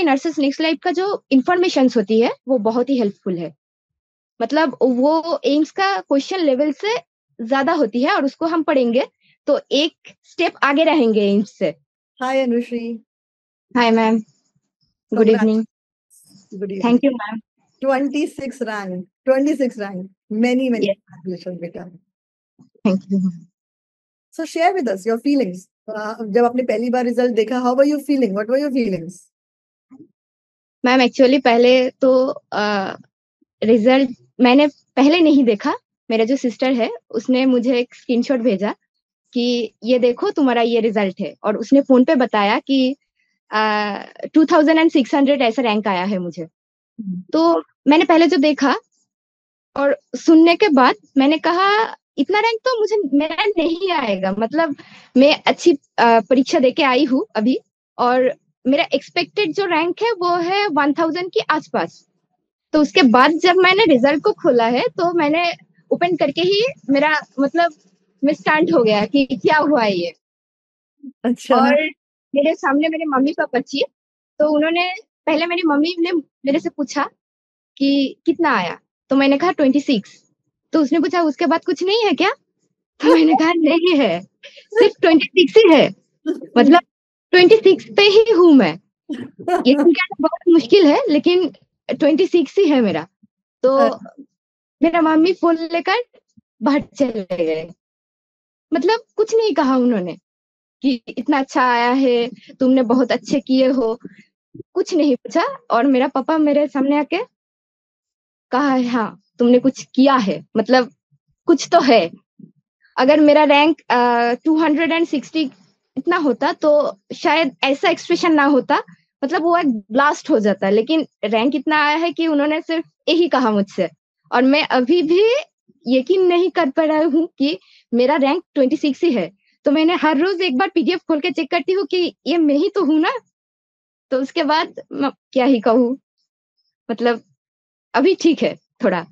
कि nurses next life का जो इंफॉर्मेशन होती है वो बहुत ही हेल्पफुल है। मतलब वो एम्स का क्वेश्चन लेवल से ज्यादा होती है और उसको हम पढ़ेंगे तो एक स्टेप आगे रहेंगे एम्स से। Hi Anushree. Hi ma'am, good evening. Good evening. Thank you ma'am. 26 rank, 26 rank, many yes, congratulations बेटा। Thank you. So share with us your feelings. जब आपने पहली बार रिजल्ट देखा, how were you feeling? What were your feelings? Ma'am actually पहले तो result मैंने पहले नहीं देखा। मेरा जो सिस्टर है उसने मुझे एक स्क्रीनशॉट भेजा कि ये देखो तुम्हारा ये रिजल्ट है, और उसने फोन पे बताया कि 2600 ऐसा रैंक आया है मुझे। तो मैंने पहले जो देखा और सुनने के बाद मैंने कहा इतना रैंक तो मुझे मेरा नहीं आएगा। मतलब मैं अच्छी परीक्षा देके आई हूँ अभी, और मेरा एक्सपेक्टेड जो रैंक है वो है 1000 के आसपास। तो उसके बाद जब मैंने रिजल्ट को खोला है तो मैंने ओपन करके ही मेरा मतलब मैं स्टार्ट हो गया कि क्या हुआ है ये। अच्छा। और मेरे सामने मेरे मम्मी पापा थी, तो उन्होंने पहले मेरी मम्मी ने मेरे से पूछा कि कितना आया, तो मैंने कहा 26। तो उसने पूछा उसके बाद कुछ नहीं है क्या? तो मैंने कहा नहीं है, सिर्फ 26 ही है। मतलब 26 पे ही हूँ मैं। यकीन करना बहुत मुश्किल है लेकिन 26 ही है मेरा। तो मेरा मम्मी फोन लेकर बाहर चले गए। मतलब कुछ नहीं कहा उन्होंने कि इतना अच्छा आया है, तुमने बहुत अच्छे किए हो, कुछ नहीं पूछा। और मेरा पापा मेरे सामने आके कहा हाँ तुमने कुछ किया है, मतलब कुछ तो है। अगर मेरा रैंक 260 इतना होता तो शायद ऐसा एक्सप्रेशन ना होता, मतलब वो एक ब्लास्ट हो जाता। लेकिन रैंक इतना आया है कि उन्होंने सिर्फ यही कहा मुझसे, और मैं अभी भी यकीन नहीं कर पा रहा हूँ कि मेरा रैंक 26 ही है। तो मैंने हर रोज एक बार पीडीएफ खोल के चेक करती हूँ कि ये मैं ही तो हूँ ना। तो उसके बाद क्या ही कहूँ, मतलब अभी ठीक है थोड़ा।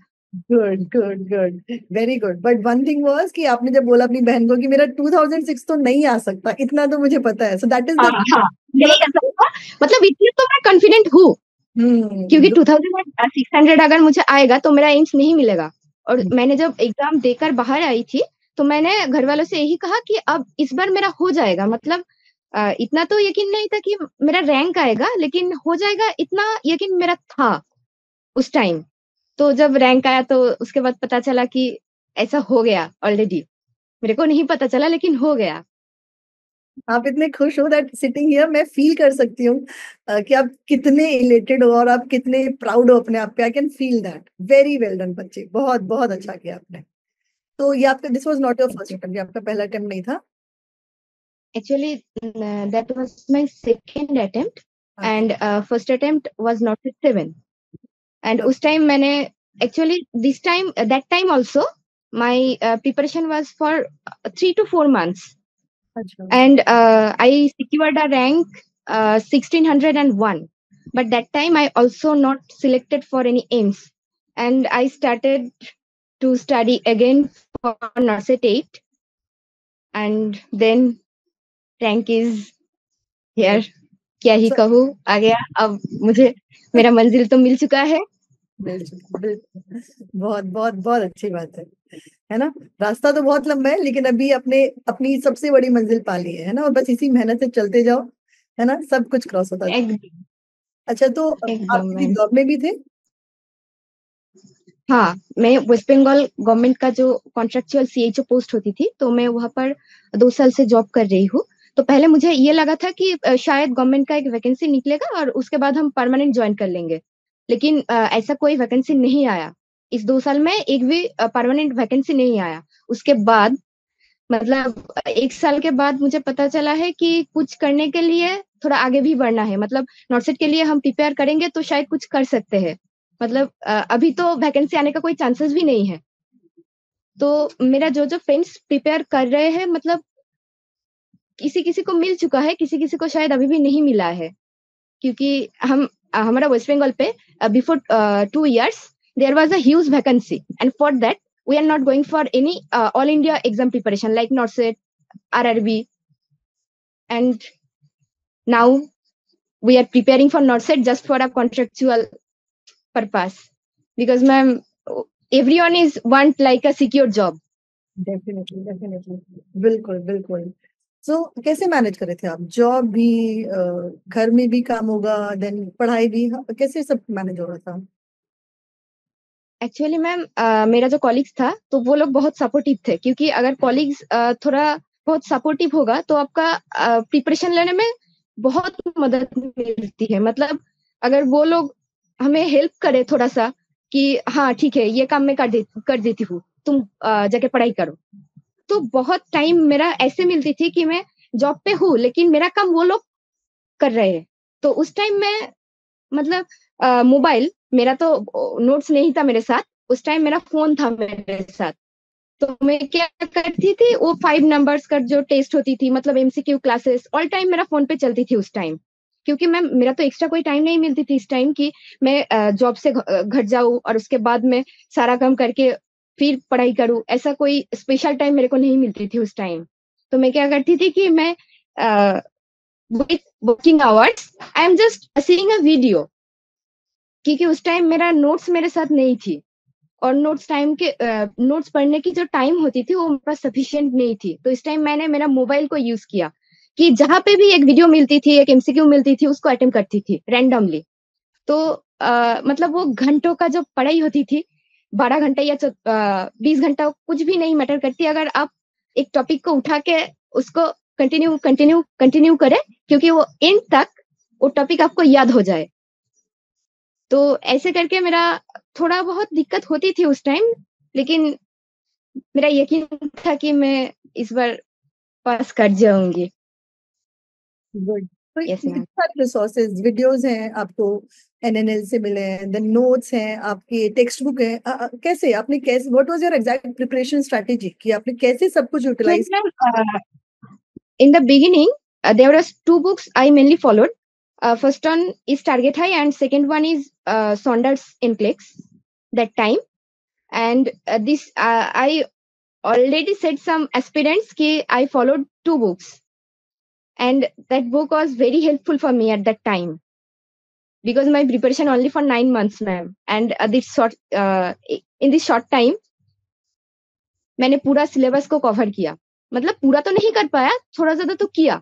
Good good good, very good. But one thing was कि आपने जब बोला अपनी बहन को कि मेरा 2006 तो नहीं आ सकता, इतना तो मुझे पता है। सो दैट इज हाँ द हाँ, नहीं कर सकता, मतलब इतने तो मैं कॉन्फिडेंट हूँ क्योंकि हम्म 2600 अगर मुझे आएगा तो मेरा एम्स नहीं मिलेगा। और मैंने जब एग्जाम देकर बाहर आई थी तो मैंने घर वालों से यही कहा कि अब इस बार मेरा हो जाएगा। मतलब इतना तो यकीन नहीं था कि मेरा रैंक आएगा, लेकिन हो जाएगा इतना यकीन मेरा था उस टाइम। तो जब रैंक आया तो उसके बाद पता चला कि ऐसा हो गया ऑलरेडी। मेरे को नहीं पता चला लेकिन हो गया। आप इतने खुश हो दैट सिटिंग हियर मैं फील कर सकती हूँ कि आप कितने इलेटेड हो और आप कितने प्राउड हो अपने आप पे। I can feel that. Very well done बच्चे, बहुत बहुत अच्छा किया आपने। तो ये आपका, this was not your first attempt, ये आपका पहला अटेम्प्ट नहीं था? Actually, that was my second attempt, okay. and first attempt was not at 7. And okay. उस time मैंने actually this time that time also my preparation was for 3 to 4 months, अच्छा। and I secured a rank 1601. But that time I also not selected for any aims, and I started to study again for NARCET 8, and then rank is here. क्या ही So, कहूँ, आ गया अब मुझे। मेरा मंजिल तो मिल चुका है। बिल्कुल बिल्कुल, बहुत बहुत बहुत अच्छी बात है ना? रास्ता तो बहुत लंबा है लेकिन अभी अपने अपनी सबसे बड़ी मंजिल पा ली है ना? और बस इसी मेहनत से चलते जाओ, है ना? सब कुछ क्रॉस होता जाए। एकदम अच्छा, तो आप एकदम किसी मैम। जॉब में भी थे? हाँ, मैं वेस्ट बंगाल गवर्नमेंट का जो कॉन्ट्रेक्चुअल सीएचओ पोस्ट होती थी, तो मैं वहां पर 2 साल से जॉब कर रही हूँ। तो पहले मुझे ये लगा था कि शायद गवर्नमेंट का एक वैकेंसी निकलेगा और उसके बाद हम परमानेंट ज्वाइन कर लेंगे। लेकिन ऐसा कोई वैकेंसी नहीं आया। इस 2 साल में एक भी परमानेंट वैकेंसी नहीं आया। उसके बाद मतलब 1 साल के बाद मुझे पता चला है कि कुछ करने के लिए थोड़ा आगे भी बढ़ना है। मतलब नॉर्सेट के लिए हम प्रिपेयर करेंगे तो शायद कुछ कर सकते हैं। मतलब अभी तो वैकेंसी आने का कोई चांसेस भी नहीं है। तो मेरा जो जो फ्रेंड्स प्रिपेयर कर रहे हैं, मतलब किसी किसी को मिल चुका है, किसी किसी को शायद अभी भी नहीं मिला है। क्योंकि हम हमारा वेस्ट बंगाल पे before 2 years there was a huge vacancy, and for that we are not going for any all India exam preparation like NORCET, RRB, and now we are preparing for NORCET just for a contractual purpose, because ma'am, everyone is want like a secure job. Definitely definitely बिल्कुल बिल्कुल सो कैसे manage करे थे आप job भी घर में भी काम होगा देन पढ़ाई भी कैसे सब मैनेज हो रहा था एक्चुअली मैम, मेरा जो कॉलिग्स था तो वो लोग बहुत सपोर्टिव थे, क्योंकि अगर कॉलिग्स थोड़ा बहुत सपोर्टिव होगा तो आपका प्रिपरेशन लेने में बहुत मदद मिलती है। मतलब अगर वो लोग हमें हेल्प करे थोड़ा सा कि हाँ ठीक है, ये काम मैं कर देती हूँ, तुम जाके पढ़ाई करो, तो बहुत टाइम मेरा ऐसे मिलती थी कि मैं जॉब पे हूँ लेकिन मेरा काम वो लोग कर रहे हैं। तो उस टाइम में मतलब मोबाइल मेरा तो नोट्स नहीं था मेरे साथ, उस टाइम मेरा फोन था मेरे साथ। तो मैं क्या करती थी, वो 5 नंबर्स का जो टेस्ट होती थी, मतलब एमसीक्यू क्लासेस ऑल टाइम मेरा फोन पे चलती थी उस टाइम। क्योंकि मैम मेरा तो एक्स्ट्रा कोई टाइम नहीं मिलती थी इस टाइम की मैं जॉब से घर जाऊं और उसके बाद में सारा काम करके फिर पढ़ाई करूं, ऐसा कोई स्पेशल टाइम मेरे को नहीं मिलती थी उस टाइम। तो मैं क्या करती थी कि मैं with working hours I am just seeing a video, क्योंकि उस टाइम मेरा नोट्स मेरे साथ नहीं थी, और नोट्स पढ़ने की जो टाइम होती थी वो मेरे पास सफिशियंट नहीं थी। तो इस टाइम मैंने मेरा मोबाइल को यूज किया कि जहां पे भी एक वीडियो मिलती थी, एक एमसीक्यू मिलती थी, उसको अटेम्प्ट करती थी रैंडमली। तो मतलब वो घंटों का जो पढ़ाई होती थी, 12 घंटा या 20 घंटा, कुछ भी नहीं मैटर करती अगर आप एक टॉपिक को उठा के उसको कंटिन्यू कंटिन्यू कंटिन्यू करें, क्योंकि वो एंड तक वो टॉपिक आपको याद हो जाए। तो ऐसे करके मेरा थोड़ा बहुत दिक्कत होती थी उस टाइम, लेकिन मेरा यकीन था कि मैं इस बार पास कर जाऊंगी। गुड तो यस इतने मैम। सारे रिसोर्सेज वीडियोस हैं आपको एनएनएल से मिले हैं देन नोट्स हैं आपके टेक्स्ट बुक है कैसे आपने कैसे what was your exact preparation strategy कि आपने कैसे सब कुछ So utilise ma'am, in the beginning, there was 2 books I mainly followed. First one is Target High, and second one is Saunders NCLEX that time. And this I already said some aspirants ki I followed 2 books, and that book was very helpful for me at that time, because my preparation only for 9 months, ma'am. And in this short time, मैंने पूरा syllabus को cover किया। मतलब पूरा तो नहीं कर पाया, थोड़ा ज्यादा तो किया।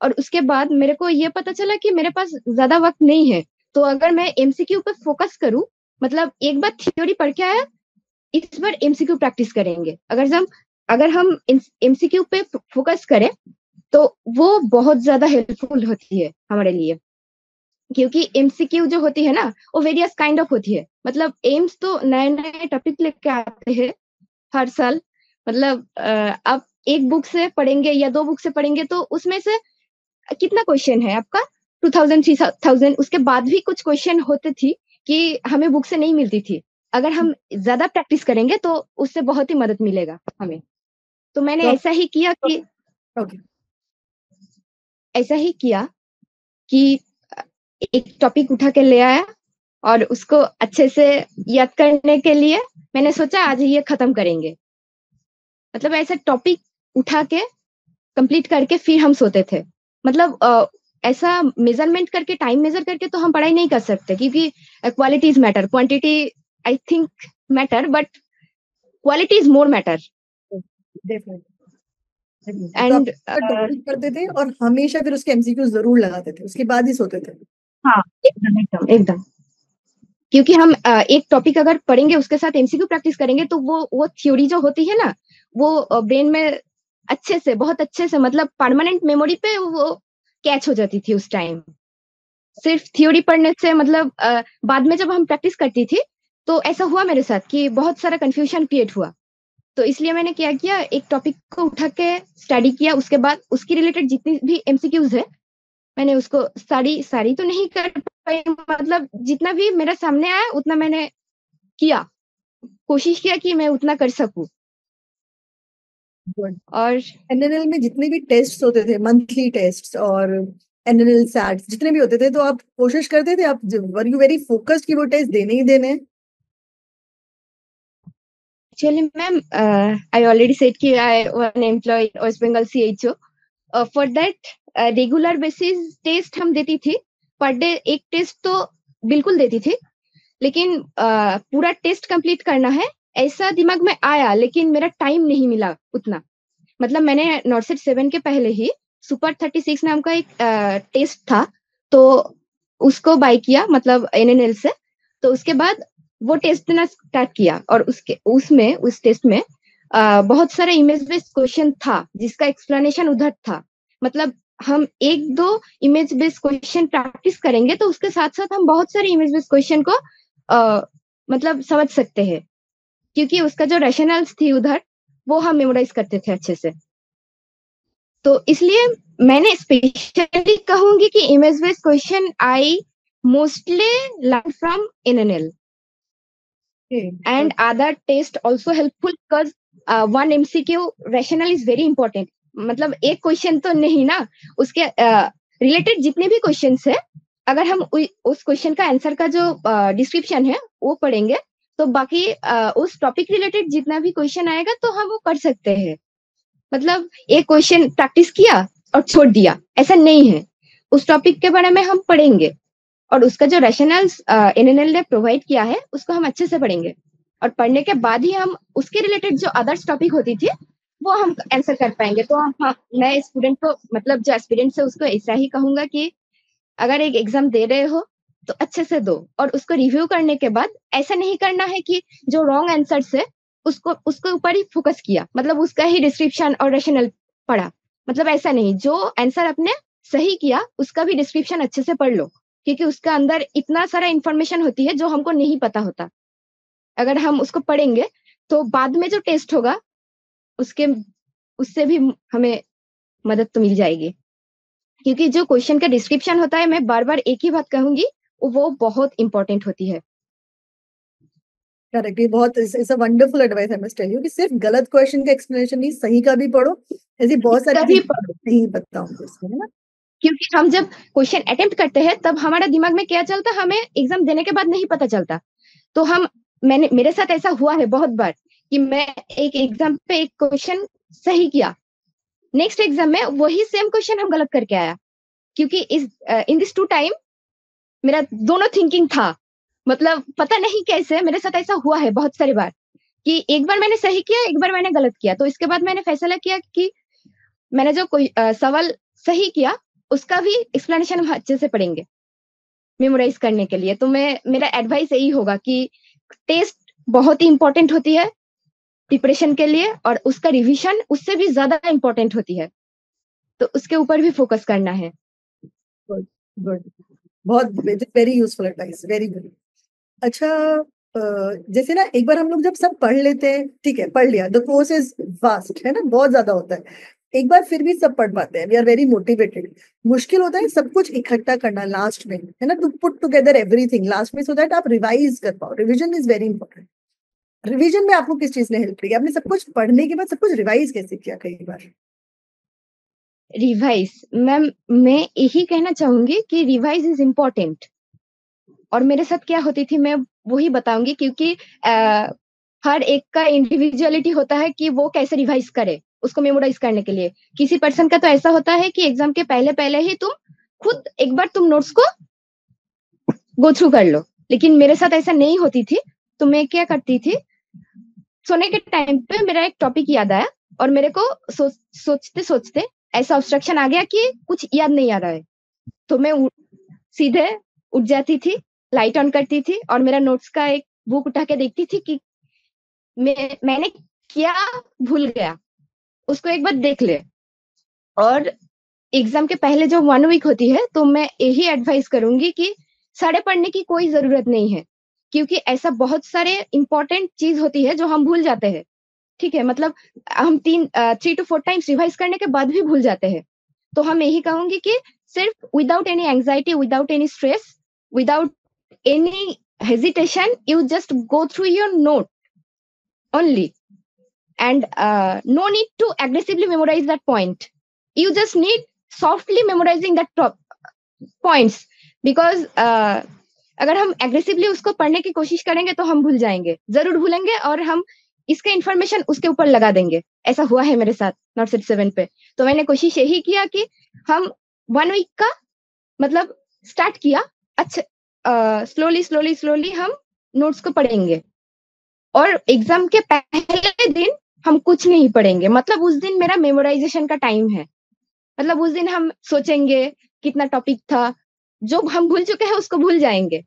और उसके बाद मेरे को ये पता चला कि मेरे पास ज्यादा वक्त नहीं है, तो अगर मैं एमसीक्यू पे फोकस करूं, मतलब एक बार थ्योरी पढ़ के आया, इस बार एमसीक्यू प्रैक्टिस करेंगे। अगर हम एमसीक्यू पे फोकस करें तो वो बहुत ज्यादा हेल्पफुल होती है हमारे लिए, क्योंकि एमसीक्यू जो होती है ना, वो वेरियस काइंड ऑफ होती है। मतलब एम्स तो नए नए टॉपिक लेके आते हैं हर साल। मतलब आप एक बुक से पढ़ेंगे या 2 बुक से पढ़ेंगे तो उसमें से कितना क्वेश्चन है आपका, 2000 3000, उसके बाद भी कुछ क्वेश्चन होते थी कि हमें बुक से नहीं मिलती थी। अगर हम ज्यादा प्रैक्टिस करेंगे तो उससे बहुत ही मदद मिलेगा हमें। तो मैंने तो ऐसा ही किया कि ओके ऐसा ही किया कि एक टॉपिक उठा के ले आया, और उसको अच्छे से याद करने के लिए मैंने सोचा आज ये खत्म करेंगे। मतलब ऐसा टॉपिक उठा के कंप्लीट करके फिर हम सोते थे। मतलब ऐसा मेजरमेंट करके, टाइम मेजर करके तो हम पढ़ाई नहीं कर सकते, क्योंकि quality is matter, quantity I think matter, but quality is more matter. Definitely तो आप एंड टॉपिक करते थे और हमेशा फिर उसके एमसीक्यू जरूर लगाते थे उसके बाद ही सोते थे हाँ, एकदम एकदम एकदम, क्योंकि हम एक टॉपिक अगर पढ़ेंगे उसके साथ एमसीक्यू प्रैक्टिस करेंगे तो वो थ्योरी जो होती है ना, वो ब्रेन में अच्छे से, बहुत अच्छे से, मतलब परमानेंट मेमोरी पे वो कैच हो जाती थी उस टाइम। सिर्फ थ्योरी पढ़ने से मतलब बाद में जब हम प्रैक्टिस करती थी तो ऐसा हुआ मेरे साथ कि बहुत सारा कंफ्यूजन क्रिएट हुआ। तो इसलिए मैंने क्या किया, एक टॉपिक को उठा के स्टडी किया, उसके बाद उसकी रिलेटेड जितनी भी एमसीक्यूज है मैंने उसको सारी सारी तो नहीं कर पाई, मतलब जितना भी मेरा सामने आया उतना मैंने किया, कोशिश किया कि मैं उतना कर सकूं। गुड और एनएनएल में जितने भी टेस्ट होते थे मंथली टेस्ट और एनएनएल सैट्स जितने भी होते थे तो आप कोशिश करते थे आप वर यू वेरी फोकस्ड कि वो टेस्ट देने ही देने हैं actually ma'am, I already said कि I one employ West Bengal CHO, for that regular basis test हम देती थी। पर डे एक टेस्ट तो बिल्कुल देती थी, लेकिन पूरा टेस्ट कंप्लीट करना है ऐसा दिमाग में आया, लेकिन मेरा टाइम नहीं मिला उतना। मतलब मैंने नॉर्सेट 7 के पहले ही सुपर 36 नाम का एक टेस्ट था, तो उसको बाय किया, मतलब एनएनएल से। तो उसके बाद वो टेस्ट देना स्टार्ट किया, और उस टेस्ट में बहुत सारे इमेज बेस्ड क्वेश्चन था जिसका एक्सप्लेनेशन उधर था। मतलब हम एक दो इमेज बेस्ड क्वेश्चन प्रैक्टिस करेंगे तो उसके साथ साथ हम बहुत सारे इमेज बेस्ड क्वेश्चन को मतलब समझ सकते हैं, क्योंकि उसका जो रैशनल्स थी उधर वो हम मेमोराइज करते थे अच्छे से। तो इसलिए मैंने स्पेशली कहूंगी कि image based question I mostly learn from NNL, and other test also helpful because one MCQ rational is very important। मतलब एक क्वेश्चन तो नहीं ना, उसके रिलेटेड जितने भी क्वेश्चंस है, अगर हम उस क्वेश्चन का आंसर का जो डिस्क्रिप्शन है वो पढ़ेंगे तो बाकी उस टॉपिक रिलेटेड जितना भी क्वेश्चन आएगा तो हम वो कर सकते हैं। मतलब एक क्वेश्चन प्रैक्टिस किया और छोड़ दिया ऐसा नहीं है, उस टॉपिक के बारे में हम पढ़ेंगे और उसका जो रैशनल्स एनएनएल ने प्रोवाइड किया है उसको हम अच्छे से पढ़ेंगे, और पढ़ने के बाद ही हम उसके रिलेटेड जो अदर्स टॉपिक होती थी वो हम आंसर कर पाएंगे। तो हाँ, मैं स्टूडेंट को, मतलब जो एस्पिरेंट्स है उसको ऐसा ही कहूंगा कि अगर एक एग्जाम दे रहे हो तो अच्छे से दो, और उसको रिव्यू करने के बाद ऐसा नहीं करना है कि जो रॉन्ग आंसर्स है उसको ऊपर ही फोकस किया, मतलब उसका ही डिस्क्रिप्शन और रैशनल पढ़ा। मतलब ऐसा नहीं, जो आंसर आपने सही किया उसका भी डिस्क्रिप्शन अच्छे से पढ़ लो, क्योंकि उसके अंदर इतना सारा इंफॉर्मेशन होती है जो हमको नहीं पता होता। अगर हम उसको पढ़ेंगे तो बाद में जो टेस्ट होगा उससे भी हमें मदद तो मिल जाएगी, क्योंकि जो क्वेश्चन का डिस्क्रिप्शन होता है, मैं बार बार एक ही बात कहूंगी, वो बहुत इंपॉर्टेंट होती है। करेक्ट, ये बहुत it's a wonderful advice I must tell you कि सिर्फ गलत क्वेश्चन का एक्सप्लेनेशन नहीं, सही का भी पढ़ो। ऐसी बहुत सारी कभी चीजें नहीं पता हूँ उसमें, है ना। क्योंकि हम जब क्वेश्चन अटेम्प्ट करते हैं तब हमारा दिमाग में क्या चलता है हमें एग्जाम देने के बाद नहीं पता चलता। तो मेरे साथ ऐसा हुआ है बहुत बार कि मैं एक एग्जाम पे एक क्वेश्चन सही किया, नेक्स्ट एग्जाम में वही सेम क्वेश्चन हम गलत करके आया, क्योंकि इन दिस टू टाइम मेरा दोनों थिंकिंग था। मतलब पता नहीं कैसे मेरे साथ ऐसा हुआ है बहुत सारी बार कि एक बार मैंने सही किया, एक बार मैंने गलत किया। तो इसके बाद मैंने फैसला किया कि मैंने जो कोई सवाल सही किया उसका भी एक्सप्लेनेशन हम अच्छे से पढ़ेंगे मेमोराइज करने के लिए। तो मेरा एडवाइस यही होगा कि टेस्ट बहुत ही इंपॉर्टेंट होती है प्रिपरेशन के लिए, और उसका रिवीजन उससे भी ज्यादा इंपॉर्टेंट होती है, तो उसके ऊपर भी फोकस करना है। गुड गुड, बहुत very useful advice, very good. अच्छा, जैसे ना एक बार हम लोग जब सब पढ़ लेते हैं, ठीक है, पढ़ लिया, द कोर्स इज वास्ट, है ना, बहुत ज्यादा होता है, एक बार फिर भी सब पढ़ पाते हैं, वी आर वेरी मोटिवेटेड। मुश्किल होता है सब कुछ इकट्ठा करना लास्ट में, है ना, to put together everything last में, सो दैट आप रिवाइज कर पाओ। Revision is very important. Revision में आपको किस चीज ने हेल्प की? आपने सब कुछ पढ़ने के बाद सब कुछ रिवाइज कैसे किया कई बार? रिवाइज मैम, मैं यही कहना चाहूंगी कि रिवाइज इज इम्पोर्टेंट, और मेरे साथ क्या होती थी मैं वही बताऊंगी, क्योंकि हर एक का इंडिविजुअलिटी होता है कि वो कैसे रिवाइज करे उसको मेमोराइज करने के लिए। किसी पर्सन का तो ऐसा होता है कि एग्जाम के पहले पहले ही तुम खुद एक बार तुम नोट्स को गो थ्रू कर लो, लेकिन मेरे साथ ऐसा नहीं होती थी। तो मैं क्या करती थी, सोने के टाइम पे मेरा एक टॉपिक याद आया और मेरे को सोचते सोचते ऐसा ऑब्स्ट्रक्शन आ गया कि कुछ याद नहीं आ रहा है, तो मैं सीधे उठ जाती थी, लाइट ऑन करती थी और मेरा नोट्स का एक बुक उठा के देखती थी कि मैंने क्या भूल गया, उसको एक बार देख ले। और एग्जाम के पहले जो 1 वीक होती है तो मैं यही एडवाइस करूंगी कि साढ़े पढ़ने की कोई जरूरत नहीं है, क्योंकि ऐसा बहुत सारे इंपॉर्टेंट चीज होती है जो हम भूल जाते हैं। ठीक है, मतलब हम 3 to 4 टाइम्स रिवाइज करने के बाद भी भूल जाते हैं। तो हम यही कहूंगी कि सिर्फ without any anxiety, without any stress, without any hesitation, you just go through your note only, and no need to aggressively memorize that point. You just need softly memorizing that top points, because अगर हम aggressively उसको पढ़ने की कोशिश करेंगे तो हम भूल जाएंगे, जरूर भूलेंगे, और हम इसका इन्फॉर्मेशन उसके ऊपर लगा देंगे। ऐसा हुआ है मेरे साथ नॉट 7 पे। तो मैंने कोशिश यही किया कि हम 1 वीक का मतलब स्टार्ट किया, अच्छा स्लोली स्लोली स्लोली हम नोट्स को पढ़ेंगे, और एग्जाम के पहले दिन हम कुछ नहीं पढ़ेंगे, मतलब उस दिन मेरा मेमोराइजेशन का टाइम है। मतलब उस दिन हम सोचेंगे कितना टॉपिक था, जो हम भूल चुके हैं उसको भूल जाएंगे।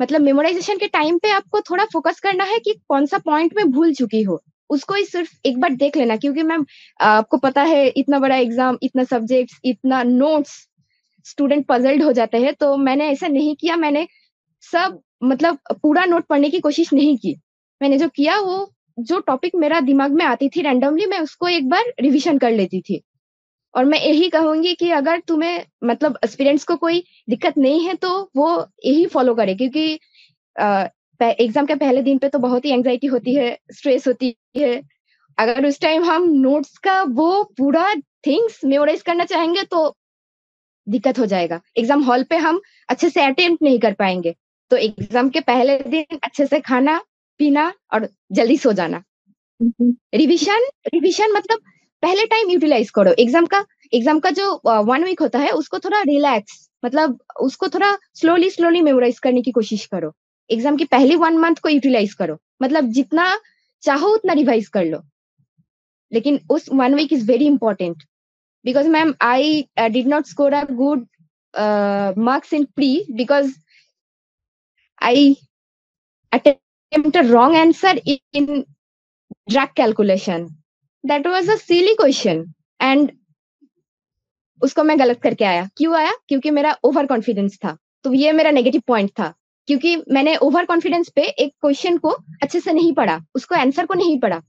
मतलब मेमोराइजेशन के टाइम पे आपको थोड़ा फोकस करना है कि कौन सा पॉइंट में भूल चुकी हो, उसको ही सिर्फ एक बार देख लेना, क्योंकि मैम आपको पता है इतना बड़ा एग्जाम, इतना सब्जेक्ट्स, इतना नोट्स, स्टूडेंट पजल्ड हो जाते हैं। तो मैंने ऐसा नहीं किया, मैंने सब मतलब पूरा नोट पढ़ने की कोशिश नहीं की। मैंने जो किया वो जो टॉपिक मेरा दिमाग में आती थी रैंडमली, मैं उसको एक बार रिवीजन कर लेती थी। और मैं यही कहूंगी कि अगर तुम्हें मतलब एस्पिरेंट्स को कोई दिक्कत नहीं है तो वो यही फॉलो करे, क्योंकि एग्जाम के पहले दिन पे तो बहुत ही एंजाइटी होती है, स्ट्रेस होती है। अगर उस टाइम हम नोट्स का वो पूरा थिंग्स मेमोराइज करना चाहेंगे तो दिक्कत हो जाएगा, एग्जाम हॉल पे हम अच्छे से अटेम्प्ट नहीं कर पाएंगे। तो एग्जाम के पहले दिन अच्छे से खाना पीना और जल्दी सो जाना। रिविजन रिविजन मतलब पहले टाइम यूटिलाइज करो एग्जाम का जो 1 वीक होता है उसको थोड़ा रिलैक्स, मतलब उसको थोड़ा स्लोली स्लोली मेमोराइज करने की कोशिश करो। एग्जाम की पहली 1 मंथ को यूटिलाइज करो, मतलब जितना चाहो उतना रिवाइज कर लो, लेकिन उस 1 week is very important. because ma'am I did not score a good marks in pre because I attempted a wrong answer in drag calculation. That was a silly question and उसको मैं गलत करके आया। क्यों आया? क्योंकि मेरा ओवर कॉन्फिडेंस था। तो ये मेरा नेगेटिव पॉइंट था, क्योंकि मैंने ओवर कॉन्फिडेंस पे एक क्वेश्चन को अच्छे से नहीं पढ़ा, उसको आंसर को नहीं पढ़ा।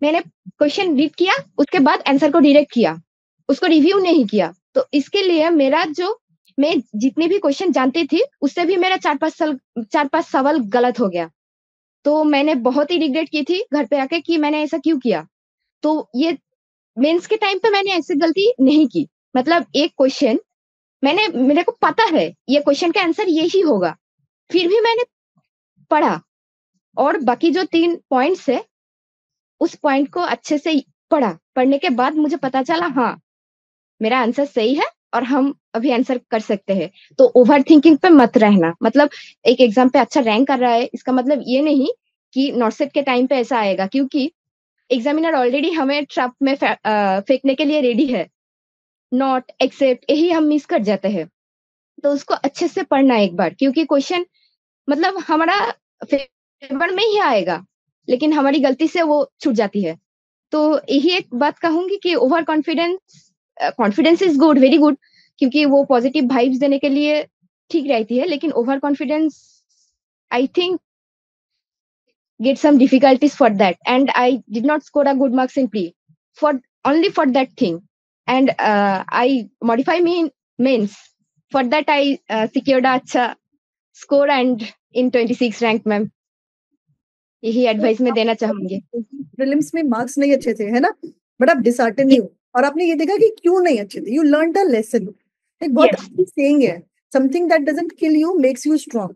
मैंने क्वेश्चन रीड किया, उसके बाद आंसर को डायरेक्ट किया, उसको रिव्यू नहीं किया। तो इसके लिए मेरा जो मैं जितने भी क्वेश्चन जानती थी उससे भी मेरा 4-5 सवाल गलत हो गया। तो मैंने बहुत ही रिग्रेट की थी घर पे आके कि मैंने ऐसा क्यों किया। तो ये मेंस के टाइम पे मैंने ऐसी गलती नहीं की। मतलब एक क्वेश्चन मेरे को पता है ये क्वेश्चन का आंसर यही होगा, फिर भी मैंने पढ़ा, और बाकी जो 3 पॉइंट्स है उस पॉइंट को अच्छे से पढ़ा। पढ़ने के बाद मुझे पता चला हाँ मेरा आंसर सही है और हम अभी आंसर कर सकते हैं। तो ओवर थिंकिंग पे मत रहना। मतलब एक एग्जाम पे अच्छा रैंक कर रहा है इसका मतलब ये नहीं कि नॉर्सेट के टाइम पे ऐसा आएगा, क्योंकि एग्जामिनर ऑलरेडी हमें ट्रैप में फेंकने के लिए रेडी है। नॉट एक्सेप्ट यही हम मिस कर जाते हैं। तो उसको अच्छे से पढ़ना एक बार, क्योंकि क्वेश्चन मतलब हमारा फेवर में ही आएगा लेकिन हमारी गलती से वो छूट जाती है। तो यही एक बात कहूंगी कि over confidence is good, very good, क्योंकि वो पॉजिटिव वाइब्स देने के लिए ठीक रहती है, लेकिन over confidence I think get some difficulties for that, and I did not score a good marks in pre for only for that thing, and I modify me in mains. For that I secured a acha score and in 26 rank ma'am। यही advice मैं देना चाहूंगी। Prelims में marks नहीं अच्छे थे, है ना, बट आप डिसहार्टन नहीं हो और आपने ये देखा कि क्यों नहीं अच्छे थे। You learn the lesson. एक बहुत Yes. अच्छी सेइंग है, something that doesn't kill you makes you strong.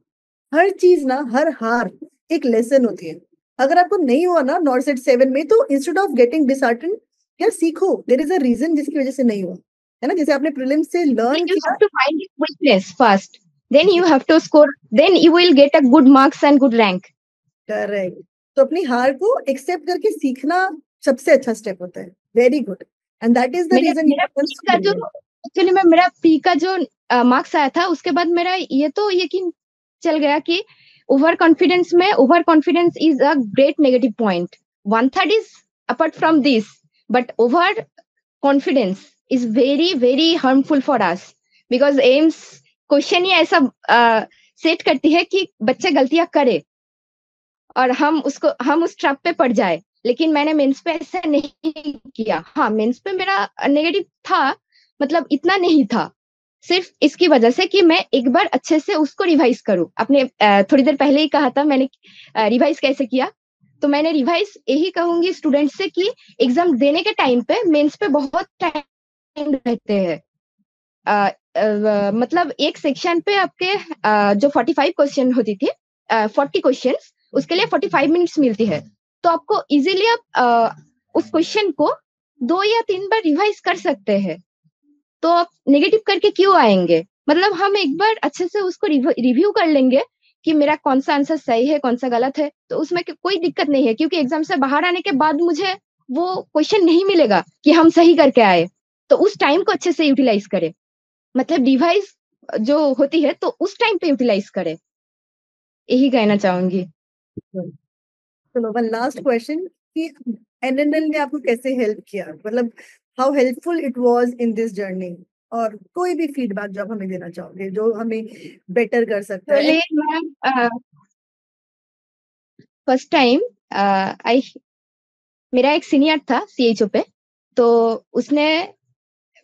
हर चीज ना, हर हार एक लेसन होती है। अगर आपको नहीं हुआ ना नॉर्सेट 7 में, तो इंस्टेड ऑफ गेटिंग डिसहार्टन, यार सीखो, देयर इज अ रीजन जिसकी वजह से नहीं हुआ, है ना। जैसे आपने प्रीलिम्स से लर्न You किया। have to find your weakness first, then you have to score, then you will get a good marks and good rank। Correct. तो अपनी हार को एक्सेप्ट करके सीखना सबसे अच्छा स्टेप होता है। Very good, and that is the मेरा रीजन मेरा प्री का जो एक्चुअली में मेरा प्री का जो मार्क्स आया था उसके बाद मेरा ये तो यकीन चल गया कि over confidence is a great negative point. 1/3 is apart from this, but over confidence is very very harmful for us, because AIIMS question ही ऐसा सेट करती है कि बच्चे गलतियां करे और हम उस ट्रैप पे पड़ जाए। लेकिन मैंने मेंस पे ऐसा नहीं किया। हाँ मेंस पे मेरा नेगेटिव था, मतलब इतना नहीं था, सिर्फ इसकी वजह से कि मैं एक बार अच्छे से उसको रिवाइज करूं। आपने थोड़ी देर पहले ही कहा था मैंने रिवाइज कैसे किया, तो मैंने रिवाइज यही कहूंगी स्टूडेंट से कि एग्जाम देने के टाइम पे मेंस पे बहुत टाइम रहते हैं। मतलब एक सेक्शन पे आपके जो 45 क्वेश्चन होती थी, 40 क्वेश्चन, उसके लिए 45 मिनट्स मिलती है। तो आपको इजीली आप उस क्वेश्चन को 2 या 3 बार रिवाइज कर सकते हैं। तो आप नेगेटिव करके क्यों आएंगे? मतलब हम एक बार अच्छे से उसको रिव्यू कर लेंगे कि मेरा कौन सा आंसर सही है कौन सा गलत है, तो उसमें कोई दिक्कत नहीं है, क्योंकि एग्जाम से बाहर आने के बाद मुझे वो क्वेश्चन नहीं मिलेगा कि हम सही करके आए। तो उस टाइम को अच्छे से यूटिलाइज करें, मतलब डिवाइस जो होती है तो उस टाइम पे यूटिलाइज करें, यही कहना चाहूंगी। चलो वन लास्ट क्वेश्चन कि एनएनएल ने आपको कैसे हेल्प किया, मतलब how helpful it was in this journey, और कोई भी फीडबैक जो आप हमें देना चाहोगे जो हमें बेटर कर सकता है। चलिए मैम, फर्स्ट टाइम आई मेरा एक सीनियर था सीएचओ पे, तो उसने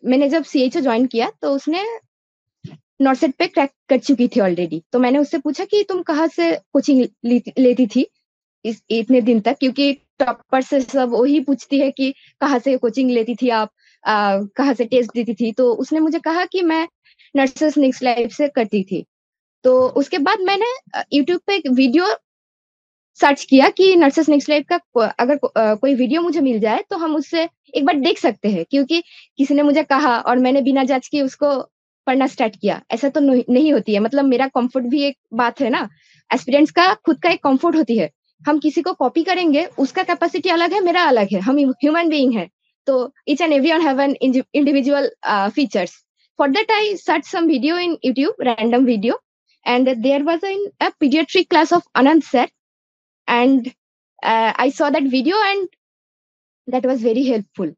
मैंने जब सीएचओ ज्वाइन किया तो उसने नॉर्सेट पे क्रैक कर चुकी थी ऑलरेडी। तो मैंने उससे पूछा कि तुम कहाँ से कोचिंग लेती थी इस इतने दिन तक, क्योंकि टॉपर से सब वही पूछती है कि कहाँ से कोचिंग लेती थी आप, कहाँ से टेस्ट देती थी। तो उसने मुझे कहा कि मैं नर्सेस नेक्स्ट लाइफ से करती थी। तो उसके बाद मैंने यूट्यूब पे एक वीडियो सर्च किया कि नर्सेस नेक्स्ट लाइफ का अगर कोई वीडियो मुझे मिल जाए तो हम उससे एक बार देख सकते हैं, क्योंकि किसी ने मुझे कहा और मैंने बिना जांच के उसको पढ़ना स्टार्ट किया, ऐसा तो नहीं होती है। मतलब मेरा कंफर्ट भी एक बात है ना, एस्पिरेंट्स का खुद का एक कंफर्ट होती है। हम किसी को कॉपी करेंगे, उसका कैपेसिटी अलग है, मेरा अलग है, हम ह्यूमन बीइंग है। तो each and everyone have an individual features. For that I searched some video in YouTube, random video, and there was a pediatric class of Anand sir, and I saw that video and that was very helpful.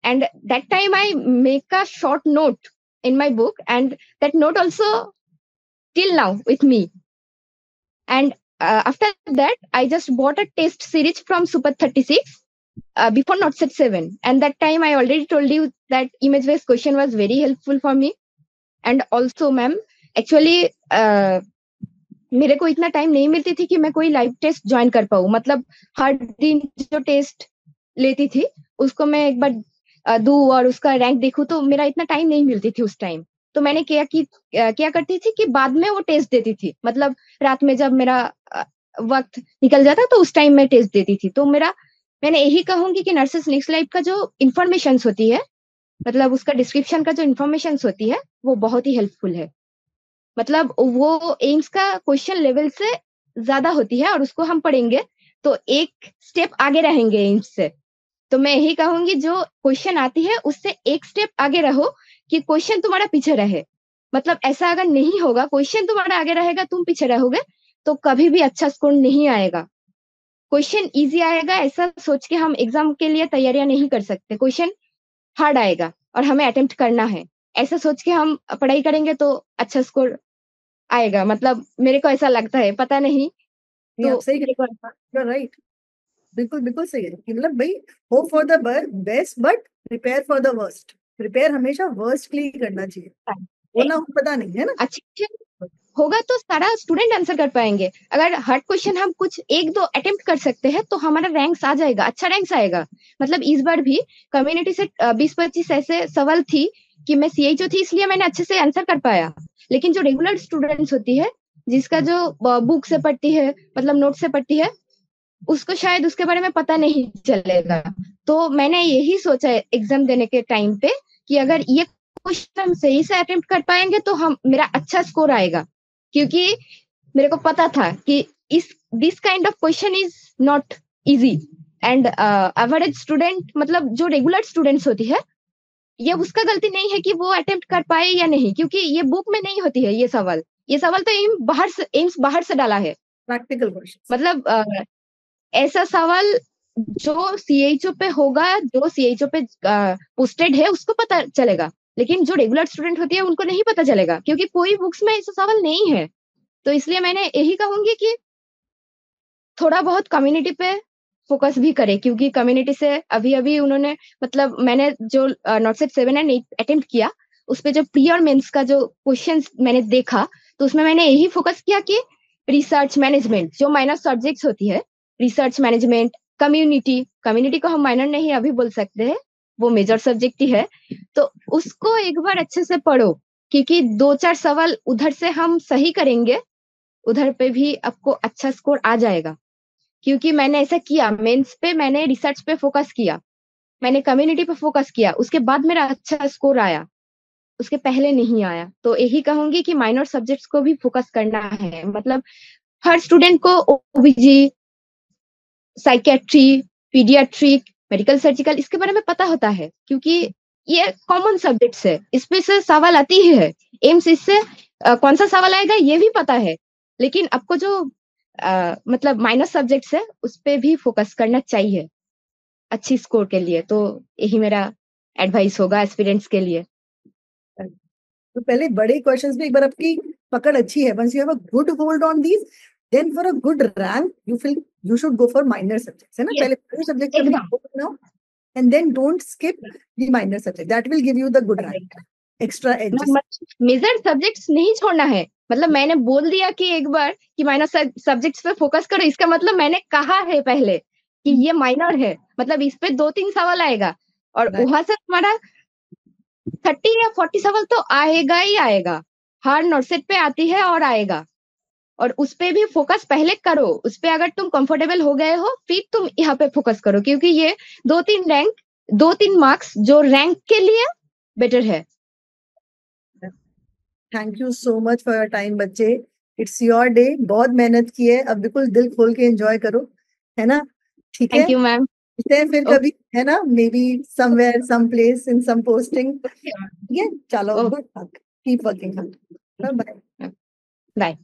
And that time I make a short note in my book, and that note also till now with me. And after that I just bought a test series from Super 36 before not set 7, and that time I already told you that image based question was very helpful for me. And also ma'am, actually मेरे को इतना time नहीं मिलती थी कि मैं कोई live test join कर पाऊँ। मतलब हर दिन जो टेस्ट लेती थी उसको मैं एक बार दूं और उसका रैंक देखूं, तो मेरा इतना टाइम नहीं मिलती थी उस टाइम। तो मैंने क्या करती थी कि बाद में वो टेस्ट देती थी, मतलब रात में जब मेरा वक्त निकल जाता तो उस टाइम में टेस्ट देती थी। तो मैंने यही कहूंगी कि नर्सेस नेक्स्ट लाइफ का जो इन्फॉर्मेशन होती है, मतलब उसका डिस्क्रिप्शन का जो इन्फॉर्मेशन होती है वो बहुत ही हेल्पफुल है। मतलब वो एम्स का क्वेश्चन लेवल से ज्यादा होती है, और उसको हम पढ़ेंगे तो एक स्टेप आगे रहेंगे एम्स से। तो मैं यही कहूंगी जो क्वेश्चन आती है उससे एक स्टेप आगे रहो, कि क्वेश्चन तुम्हारा पीछे रहे। मतलब ऐसा अगर नहीं होगा, क्वेश्चन तुम्हारा आगे रहेगा तुम पीछे रहोगे, तो कभी भी अच्छा स्कोर नहीं आएगा। क्वेश्चन इजी आएगा ऐसा सोच के हम एग्जाम के लिए तैयारियां नहीं कर सकते। क्वेश्चन हार्ड आएगा और हमें अटेम्प्ट करना है, ऐसा सोच के हम पढ़ाई करेंगे तो अच्छा स्कोर आएगा। मतलब मेरे को ऐसा लगता है, पता नहीं। नहीं, तो आप सही कह रहे हैं, यू राइट, बिल्कुल बिल्कुल सही है कि मतलब भाई hope for the best but prepare for the worst, prepare हमेशा वर्स्ट के लिए करना चाहिए, वो ना पता नहीं है ना। अच्छे होगा तो सारा स्टूडेंट आंसर कर पाएंगे। अगर हर क्वेश्चन हम कुछ एक दो अटेम्प्ट कर सकते हैं तो हमारा रैंक्स आ जाएगा, अच्छा रैंक्स आएगा। मतलब इस बार भी कम्युनिटी से 20-25 ऐसे सवाल थी कि मैं सीएचओ थी इसलिए मैंने अच्छे से आंसर कर पाया। लेकिन जो रेगुलर स्टूडेंट्स होती है, जिसका जो बुक से पढ़ती है, मतलब नोट से पढ़ती है, उसको शायद उसके बारे में पता नहीं चलेगा। तो मैंने यही सोचा एग्जाम देने के टाइम पे कि अगर ये क्वेश्चन हम सही से अटेम्प्ट कर पाएंगे तो हम मेरा अच्छा स्कोर आएगा, क्योंकि मेरे को पता था कि इस this kind of question is not easy. And average student, मतलब जो रेगुलर स्टूडेंट्स होती है, ये उसका गलती नहीं है कि वो अटेम्प्ट कर पाए या नहीं, क्योंकि ये बुक में नहीं होती है। ये सवाल तो एम्स बाहर से डाला है। प्रैक्टिकल क्वेश्चन, मतलब ऐसा सवाल जो सीएचओ पे होगा, जो सीएचओ पे पोस्टेड है उसको पता चलेगा, लेकिन जो रेगुलर स्टूडेंट होती है उनको नहीं पता चलेगा, क्योंकि कोई बुक्स में ऐसा सवाल नहीं है। तो इसलिए मैंने यही कहूंगी कि थोड़ा बहुत कम्युनिटी पे फोकस भी करे, क्योंकि कम्युनिटी से अभी अभी उन्होंने, मतलब मैंने जो नॉट सेट 7 एंड 8 अटेम्प्ट किया, उस पे जो प्री और मेंस का जो क्वेश्चंस मैंने देखा, तो उसमें मैंने यही फोकस किया कि रिसर्च मैनेजमेंट जो माइनर सब्जेक्ट्स होती है, रिसर्च मैनेजमेंट, कम्युनिटी कम्युनिटी को हम माइनर नहीं अभी बोल सकते हैं, वो मेजर सब्जेक्ट ही है। तो उसको एक बार अच्छे से पढ़ो, क्योंकि 2-4 सवाल उधर से हम सही करेंगे, उधर पे भी आपको अच्छा स्कोर आ जाएगा। क्योंकि मैंने ऐसा किया, मेंस पे मैंने रिसर्च पे फोकस किया, मैंने कम्युनिटी पे फोकस किया, उसके बाद मेरा अच्छा स्कोर आया। उसके पहले नहीं आया। तो यही कहूंगी कि माइनर सब्जेक्ट्स को भी फोकस करना है। मतलब हर स्टूडेंट को ओबीजी, साइकेट्री, पीडियाट्रिक, मेडिकल सर्जिकल इसके बारे में पता होता है, क्योंकि ये कॉमन सब्जेक्ट्स है, इसमें से सवाल आती ही है। एम्स इससे कौन सा सवाल आएगा ये भी पता है, लेकिन आपको जो मतलब माइनर सब्जेक्ट्स है उस पे भी फोकस करना चाहिए अच्छी स्कोर के लिए। तो यही मेरा एडवाइस होगा एस्पिरेंट्स के लिए। तो पहले बड़े क्वेश्चंस में एक बार आपकी पकड़ अच्छी है, once you have a good hold on these, then for a good rank you feel you should go for minor subjects, है ना? Yes, पहले बड़े सब्जेक्ट पे एकदम focus बनाओ and then don't skip the minor subject, that will give you the good rank, extra edges. Major subjects नहीं छोड़ना है। मतलब मैंने बोल दिया कि एक बार कि माइनर सब्जेक्ट्स पे फोकस करो, इसका मतलब मैंने कहा है पहले कि ये माइनर है, मतलब इस पे 2-3 सवाल आएगा और Right. वहां से हमारा 30 या 40 सवाल तो आएगा ही आएगा। हर नॉर्सेट पे आती है और आएगा, और उस पे भी फोकस पहले करो। उस पे अगर तुम कंफर्टेबल हो गए हो फिर तुम यहाँ पे फोकस करो, क्योंकि ये 2-3 मार्क्स जो रैंक के लिए बेटर है। Thank you so much for your time बच्चे, इट्स योर डे, बहुत मेहनत की है, अब बिल्कुल दिल खोल के एंजॉय करो, है ना? ठीक है, थैंक यू मैम। मिलते हैं फिर कभी, है ना? Maybe somewhere, some place, in some posting. ठीक है, चलो, good luck, keep working hard, bye. Bye.